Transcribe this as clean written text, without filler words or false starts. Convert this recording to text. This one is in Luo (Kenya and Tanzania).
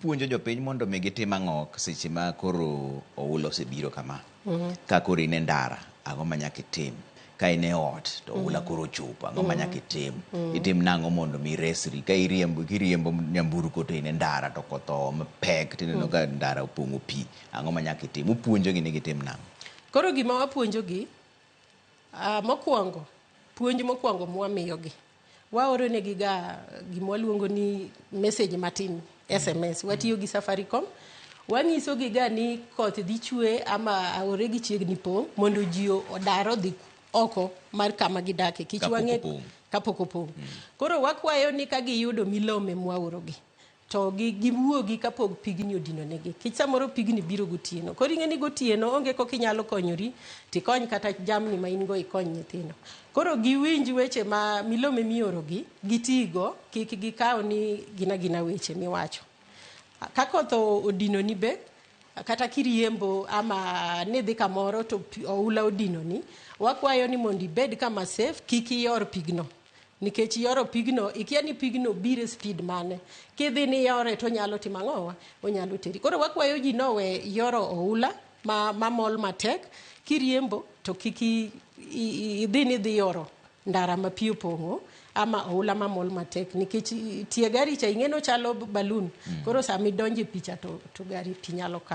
Puonjo jopiny mondo mi gitim ang'o seche ma koro oula osebiro kama. Ka koro in e ndara, ang'o ma nyaka itim? Ka in e ot to oula koro ochopo, ang'o ma nyaka itim? Itim nang'o mondo mi iresri? Ka kiriembo nyamburko to in e ndara to koth mapek tineno ka ndara opong'o pi, ang'o ma nyaka itim? Upuonjogi ni gitim nang'o? Koro gima wapuonjogi, mokwongo, puonj mokwongo mwamiyogi. Waoro negi ga gima waluongo ni message matin, SMS. Watiyo gi Safaricom. Wanyisogi ga ni koth dhi chwe ama aore gi chiegni pong' mondo ji odar odhi oko mar kama gidake. Kapok opong'. Koro wakwayo ni ka giyudo milome mwaorogi, to giwuogi kapok pigni odino negi. Kich samoro pigni biro gotieno. Koro ing'e ni gotieno onge kok inyalo konyori, tikony kata jamni ma in go ikony nyithindo. Koro giwinj weche ma milome miorogi, gitigo, kik gikaw ni gina weche miwacho. Ka koth odino ni be, kata kiriembo ama nidhi kamoro to oula odino ni, wakwayo ni mondo ibed kama safe, kik iyor pigno. Nikech yoro pigno, ikia ni pigno bire speed mane. Kidhi ni yore to nyalo timang'owa, onyalo teri. Koro wakwayo ji nowe yoro oula ma mol matek, kiriembo to kiki idhi yoro ndara ma pi opong'o ama oula ma mol matek. Nikech tie gari cha ing'eno chalo balloon. Koro sami donje picha to gari pi nyalo ka.